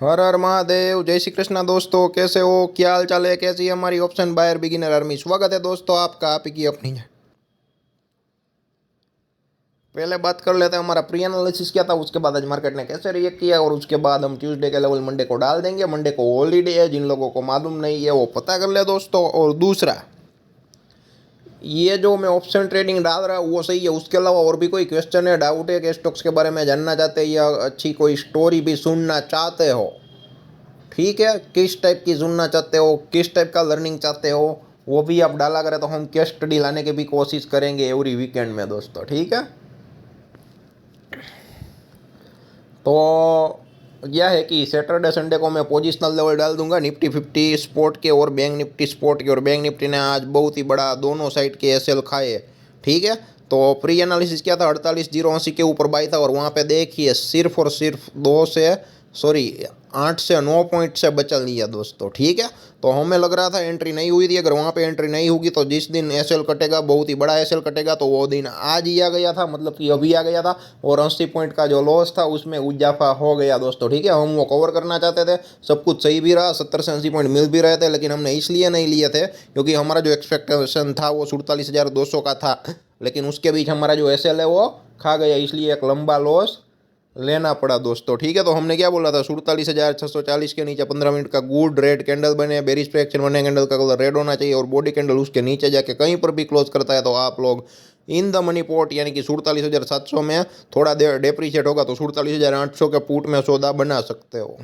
हर हर महादेव। जय श्री कृष्णा दोस्तों, कैसे हो? क्या हाल चाल है? कैसी है हमारी ऑप्शन बायर बिगिनर आर्मी? स्वागत है दोस्तों आपका, आप ही की अपनी है। पहले बात कर लेते हैं हमारा प्री एनालिसिस क्या था, उसके बाद आज मार्केट ने कैसे रिएक्ट किया, और उसके बाद हम ट्यूसडे के लेवल मंडे को डाल देंगे। मंडे को हॉलीडे है, जिन लोगों को मालूम नहीं है वो पता कर ले दोस्तों। और दूसरा, ये जो मैं ऑप्शन ट्रेडिंग डाल रहा हूँ वो सही है? उसके अलावा और भी कोई क्वेश्चन है, डाउट है कि स्टॉक्स के बारे में जानना चाहते हैं या अच्छी कोई स्टोरी भी सुनना चाहते हो, ठीक है, किस टाइप की सुनना चाहते हो, किस टाइप का लर्निंग चाहते हो, वो भी आप डाला करें तो हम केस स्टडी लाने की भी कोशिश करेंगे एवरी वीकेंड में दोस्तों, ठीक है। तो यह है कि सैटरडे संडे को मैं पोजिशनल लेवल डाल दूंगा निफ्टी 50 स्पोर्ट के और बैंक निफ्टी स्पोर्ट के। और बैंक निफ्टी ने आज बहुत ही बड़ा दोनों साइड के एसएल खाए, ठीक है। तो प्री एनालिसिस क्या था, 48,080 के ऊपर बाई था, और वहाँ पे देखिए सिर्फ और सिर्फ 8 से 9 पॉइंट से बचा लिया दोस्तों, ठीक है। तो हमें लग रहा था एंट्री नहीं हुई थी, अगर वहाँ पे एंट्री नहीं होगी तो जिस दिन एसएल कटेगा, बहुत ही बड़ा एसएल कटेगा, तो वो दिन आज ही आ गया था, मतलब कि अभी आ गया था। और 80 पॉइंट का जो लॉस था उसमें इजाफा हो गया दोस्तों, ठीक है। हम वो कवर करना चाहते थे, सब कुछ सही भी रहा, 70 से 80 पॉइंट मिल भी रहे थे, लेकिन हमने इसलिए नहीं लिए थे क्योंकि हमारा जो एक्सपेक्टेशन था वो 47,200 का था, लेकिन उसके बीच हमारा जो एसएल है वो खा गया, इसलिए एक लंबा लॉस लेना पड़ा दोस्तों, ठीक है। तो हमने क्या बोला था, 47,640 के नीचे 15 मिनट का गुड रेड कैंडल बने, बेरिश प्रेक्शन बने, कैंडल का कलर रेड होना चाहिए, और बॉडी कैंडल उसके नीचे जाके कहीं पर भी क्लोज करता है तो आप लोग इन द मनी पोर्ट यानी कि 47,700 में थोड़ा देर डेप्रीशिएट होगा तो 47,800 के पुट में सौदा बना सकते हो,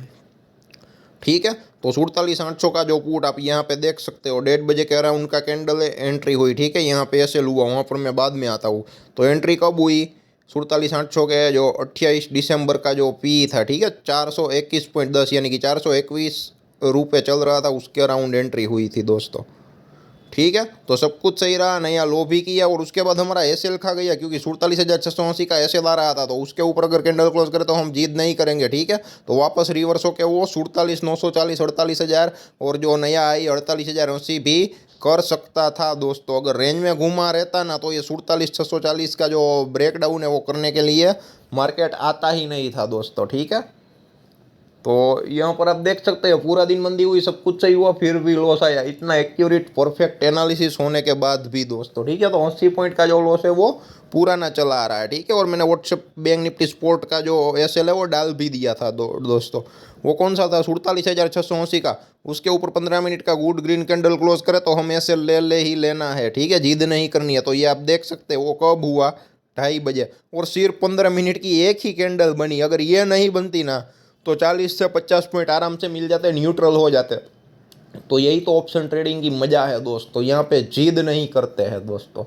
ठीक है। तो 47,800 का जो पुट आप यहाँ पे देख सकते हो, 1:30 के अराउंड का कैंडल है, एंट्री हुई, ठीक है। यहाँ पे ऐसे हुआ, वहाँ पर मैं बाद में आता हूँ। तो एंट्री कब हुई, 47,800 के जो 28 दिसंबर का जो पी था, ठीक है, 421.10 यानी कि 421 रुपये चल रहा था, उसके अराउंड एंट्री हुई थी दोस्तों, ठीक है। तो सब कुछ सही रहा, नया लो भी किया, और उसके बाद हमारा एसएल खा गया क्योंकि 47,680 का एसएल आ रहा था, तो उसके ऊपर अगर कैंडल क्लोज करे तो हम जीत नहीं करेंगे, ठीक है। तो वापस रिवर्स होकर वो 47,940 48,000 और जो नया आई 48,080 भी कर सकता था दोस्तों। अगर रेंज में घूमा रहता ना तो ये 47,640 का जो ब्रेकडाउन है वो करने के लिए मार्केट आता ही नहीं था दोस्तों, ठीक है। तो यहाँ पर आप देख सकते हो पूरा दिन मंदी हुई, सब कुछ सही हुआ, फिर भी लॉस आया, इतना एक्यूरेट परफेक्ट एनालिसिस होने के बाद भी दोस्तों, ठीक है। तो 80 पॉइंट का जो लॉस है वो पूरा ना चला आ रहा है, ठीक है। और मैंने व्हाट्सएप बैंक निफ्टी स्पोर्ट का जो एसएल है वो डाल भी दिया था दोस्तों। वो कौन सा था, 47,680 का, उसके ऊपर 15 मिनट का गुड ग्रीन कैंडल क्लोज करे तो हम एसएल ले ही लेना है, ठीक है, जिद नहीं करनी है। तो ये आप देख सकते हो वो कब हुआ, 2:30 और सिर्फ 15 मिनट की एक ही कैंडल बनी। अगर ये नहीं बनती ना तो 40 से 50 पॉइंट आराम से मिल जाते, न्यूट्रल हो जाते। तो यही तो ऑप्शन ट्रेडिंग की मजा है दोस्तों, यहाँ पे जिद नहीं करते हैं दोस्तों,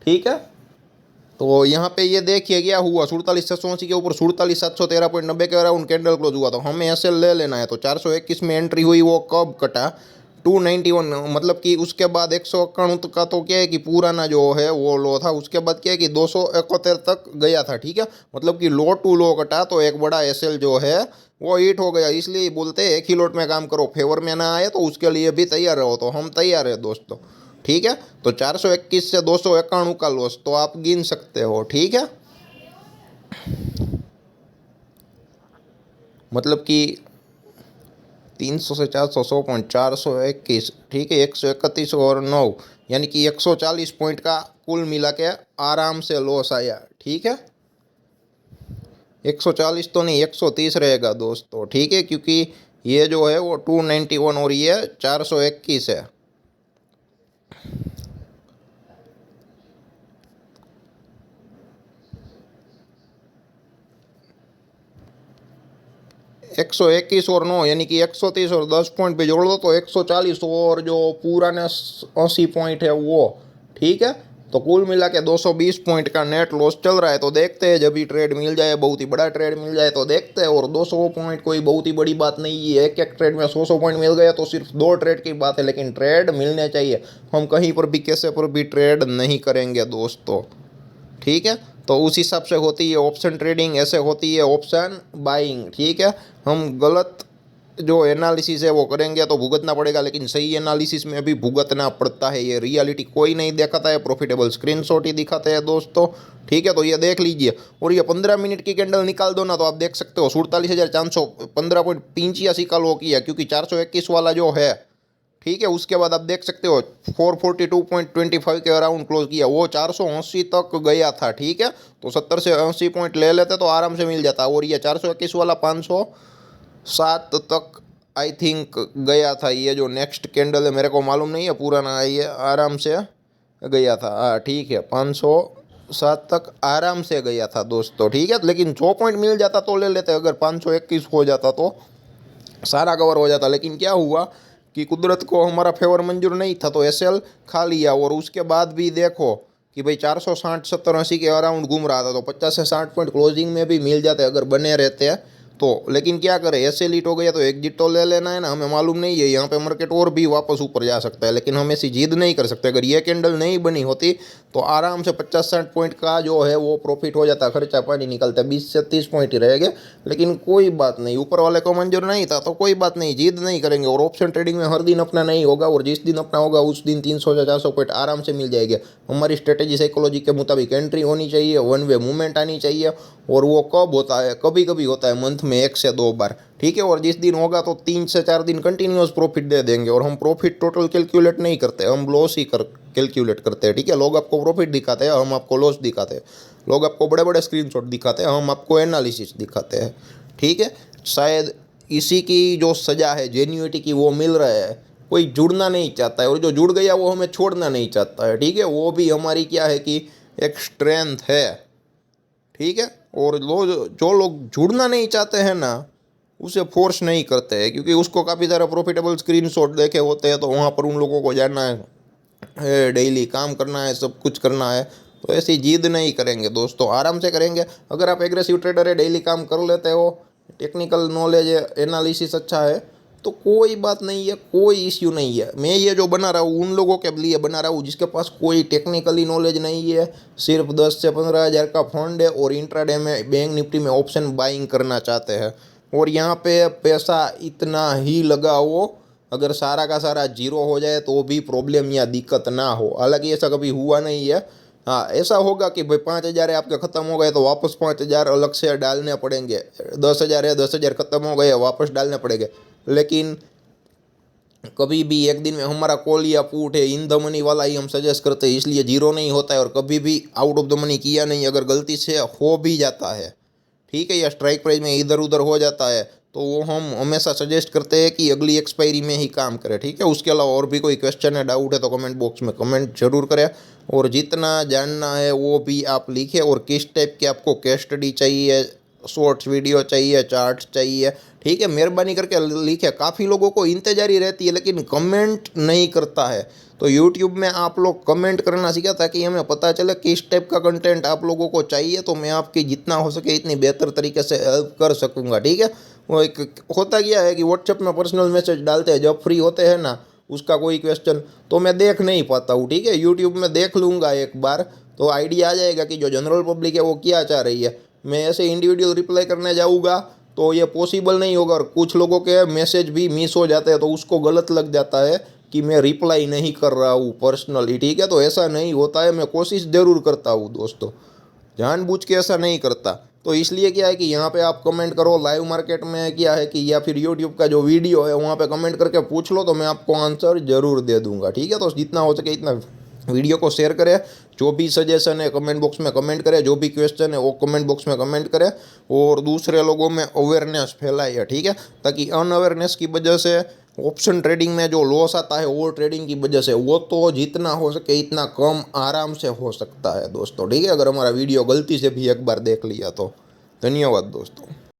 ठीक है। तो यहाँ पे ये देखिए क्या हुआ, 47,680 के ऊपर 47,713.90 के अराउंड कैंडल क्लोज हुआ, तो हमें ऐसे ले लेना है। तो 421 में एंट्री हुई, वो कब कटा, 291, मतलब कि उसके बाद 191 का तो क्या है कि पुराना जो है वो लो था, उसके बाद क्या है कि 271 तक गया था, ठीक है। मतलब कि लो टू लो कटा तो एक बड़ा एसएल जो है वो हिट हो गया, इसलिए बोलते हैं एक ही लोट में काम करो, फेवर में ना आए तो उसके लिए भी तैयार रहो। तो हम तैयार है दोस्तों, ठीक है। तो 421 से 291 का लॉस तो आप गिन सकते हो, ठीक है। मतलब कि 300 से 400 100 पॉइंट, 421, ठीक है, 131 और 9 यानी कि 140 पॉइंट का कुल मिला के आराम से लॉस आया, ठीक है। 140 तो नहीं, 130 रहेगा दोस्तों, ठीक है, क्योंकि ये जो है वो 291 और ये 421 है। 121 और 9 यानी कि 130 और 10 पॉइंट पे जोड़ दो तो 140, और जो पूरा ने 80 पॉइंट है वो, ठीक है। तो कुल मिला के 220 पॉइंट का नेट लॉस चल रहा है। तो देखते हैं जब भी ट्रेड मिल जाए, बहुत ही बड़ा ट्रेड मिल जाए तो देखते हैं। और 200 पॉइंट कोई बहुत ही बड़ी बात नहीं है, एक एक ट्रेड में 100 पॉइंट मिल गया तो सिर्फ 2 ट्रेड की बात है, लेकिन ट्रेड मिलने चाहिए। हम कहीं पर भी कैसे पर भी ट्रेड नहीं करेंगे दोस्तों, ठीक है। तो उस हिसाब से होती है ऑप्शन ट्रेडिंग, ऐसे होती है ऑप्शन बाइंग, ठीक है। हम गलत जो एनालिसिस है वो करेंगे तो भुगतना पड़ेगा, लेकिन सही एनालिसिस में भी भुगतना पड़ता है। ये रियलिटी कोई नहीं दिखाता है, प्रॉफिटेबल स्क्रीनशॉट ही दिखाते हैं दोस्तों, ठीक है। तो ये देख लीजिए, और ये 15 मिनट की कैंडल निकाल दो ना तो आप देख सकते हो 47,415.85 का लो किया, क्योंकि 421 वाला जो है, ठीक है, उसके बाद आप देख सकते हो 442.25 के अराउंड क्लोज किया, वो 480 तक गया था, ठीक है। तो 70 से 80 पॉइंट ले लेते तो आराम से मिल जाता। और ये 421 वाला 507 तक आई थिंक गया था। ये जो नेक्स्ट कैंडल है मेरे को मालूम नहीं है पूरा ना, ये आराम से गया था, हाँ ठीक है, 507 तक आराम से गया था दोस्तों, ठीक है। लेकिन 100 पॉइंट मिल जाता तो ले लेते, अगर 521 हो जाता तो सारा कवर हो जाता। लेकिन क्या हुआ कि कुदरत को हमारा फेवर मंजूर नहीं था, तो एसएल खा लिया। और उसके बाद भी देखो कि भाई 460 70 80 के अराउंड घूम रहा था, तो 50 से 60 पॉइंट क्लोजिंग में भी मिल जाते अगर बने रहते हैं तो। लेकिन क्या करें, ऐसे लीट हो गया तो एग्जिट तो ले लेना है ना, हमें मालूम नहीं है, यहाँ पे मार्केट और भी वापस ऊपर जा सकता है, लेकिन हम ऐसी जिद नहीं कर सकते। अगर ये कैंडल नहीं बनी होती तो आराम से 50-60 पॉइंट का जो है वो प्रॉफिट हो जाता, खर्चा पानी निकलता, 20 से 30 पॉइंट ही रहेंगे। लेकिन कोई बात नहीं, ऊपर वाले को मंजूर नहीं था तो कोई बात नहीं, जिद नहीं करेंगे। और ऑप्शन ट्रेडिंग में हर दिन अपना नहीं होगा, और जिस दिन अपना होगा उस दिन 300 से 400 पॉइंट आराम से मिल जाएंगे। हमारी स्ट्रेटेजी साइकोलॉजी के मुताबिक एंट्री होनी चाहिए, वन वे मूवमेंट आनी चाहिए, और वो कब होता है, कभी कभी होता है मंथ में 1 से 2 बार, ठीक है। और जिस दिन होगा तो 3 से 4 दिन कंटिन्यूस प्रॉफिट दे देंगे। और हम प्रॉफिट टोटल कैलकुलेट नहीं करते, हम लॉस ही कैलकुलेट करते हैं, ठीक है। लोग आपको प्रॉफिट दिखाते हैं, हम आपको लॉस दिखाते हैं। लोग आपको बड़े बड़े स्क्रीनशॉट दिखाते हैं, हम आपको एनालिसिस दिखाते हैं, ठीक है। शायद इसी की जो सज़ा है जेन्युइटी की वो मिल रहा है। कोई जुड़ना नहीं चाहता है, और जो जुड़ गया वो हमें छोड़ना नहीं चाहता है, ठीक है। वो भी हमारी क्या है कि एक स्ट्रेंथ है, ठीक है। और जो लोग जुड़ना नहीं चाहते हैं ना, उसे फोर्स नहीं करते हैं, क्योंकि उसको काफ़ी सारा प्रॉफिटेबल स्क्रीनशॉट देखे होते हैं, तो वहाँ पर उन लोगों को जाना है, डेली काम करना है, सब कुछ करना है। तो ऐसी जिद नहीं करेंगे दोस्तों, आराम से करेंगे। अगर आप एग्रेसिव ट्रेडर है, डेली काम कर लेते हो, टेक्निकल नॉलेज है, एनालिसिस अच्छा है, तो कोई बात नहीं है, कोई इश्यू नहीं है। मैं ये जो बना रहा हूँ उन लोगों के लिए बना रहा हूँ जिसके पास कोई टेक्निकली नॉलेज नहीं है, सिर्फ 10 से 15 हज़ार का फंड है, और इंट्राडे में बैंक निफ्टी में ऑप्शन बाइंग करना चाहते हैं। और यहाँ पे पैसा इतना ही लगाओ, अगर सारा का सारा जीरो हो जाए तो भी प्रॉब्लम या दिक्कत ना हो। हालांकि ऐसा कभी हुआ नहीं है। हाँ, ऐसा होगा कि भाई 5,000 आपके ख़त्म हो गए तो वापस 5,000 अलग से डालने पड़ेंगे, 10,000 है, 10,000 ख़त्म हो गए वापस डालने पड़ेंगे। लेकिन कभी भी एक दिन में हमारा कॉल या पुट है, इन द मनी वाला ही हम सजेस्ट करते हैं, इसलिए जीरो नहीं होता है। और कभी भी आउट ऑफ द मनी किया नहीं, अगर गलती से हो भी जाता है, ठीक है, या स्ट्राइक प्राइस में इधर उधर हो जाता है, तो वो हम हमेशा सजेस्ट करते हैं कि अगली एक्सपायरी में ही काम करें, ठीक है। उसके अलावा और भी कोई क्वेश्चन है, डाउट है, तो कमेंट बॉक्स में कमेंट जरूर करें। और जितना जानना है वो भी आप लिखें। और किस टाइप के आपको केस स्टडी चाहिए, शॉर्ट्स वीडियो चाहिए, चार्ट्स चाहिए, ठीक है, मेहरबानी करके लिखे। काफ़ी लोगों को इंतजारी रहती है लेकिन कमेंट नहीं करता है, तो यूट्यूब में आप लोग कमेंट करना सीखा ताकि हमें पता चले किस टाइप का कंटेंट आप लोगों को चाहिए, तो मैं आपकी जितना हो सके इतनी बेहतर तरीके से हेल्प कर सकूँगा, ठीक है। वो एक होता क्या है कि व्हाट्सएप में पर्सनल मैसेज डालते हैं, जब फ्री होते हैं ना उसका कोई क्वेश्चन, तो मैं देख नहीं पाता हूँ, ठीक है। यूट्यूब में देख लूँगा एक बार तो आइडिया आ जाएगा कि जो जनरल पब्लिक है वो क्या चाह रही है। मैं ऐसे इंडिविजुअल रिप्लाई करने जाऊँगा तो ये पॉसिबल नहीं होगा, और कुछ लोगों के मैसेज भी मिस हो जाते हैं, तो उसको गलत लग जाता है कि मैं रिप्लाई नहीं कर रहा हूँ पर्सनली, ठीक है। तो ऐसा नहीं होता है, मैं कोशिश ज़रूर करता हूँ दोस्तों, जानबूझ के ऐसा नहीं करता। तो इसलिए क्या है कि यहाँ पे आप कमेंट करो, लाइव मार्केट में क्या है कि, या फिर यूट्यूब का जो वीडियो है वहाँ पे कमेंट करके पूछ लो, तो मैं आपको आंसर ज़रूर दे दूँगा, ठीक है। तो जितना हो सके इतना वीडियो को शेयर करें, जो भी सजेशन है कमेंट बॉक्स में कमेंट करें, जो भी क्वेश्चन है वो कमेंट बॉक्स में कमेंट करें, और दूसरे लोगों में अवेयरनेस फैलाइए, ठीक है। ताकि अनअवेयरनेस की वजह से ऑप्शन ट्रेडिंग में जो लॉस आता है वो ट्रेडिंग की वजह से, वो तो जितना हो सके इतना कम आराम से हो सकता है दोस्तों, ठीक है। अगर हमारा वीडियो गलती से भी एक बार देख लिया तो। धन्यवाद दोस्तों।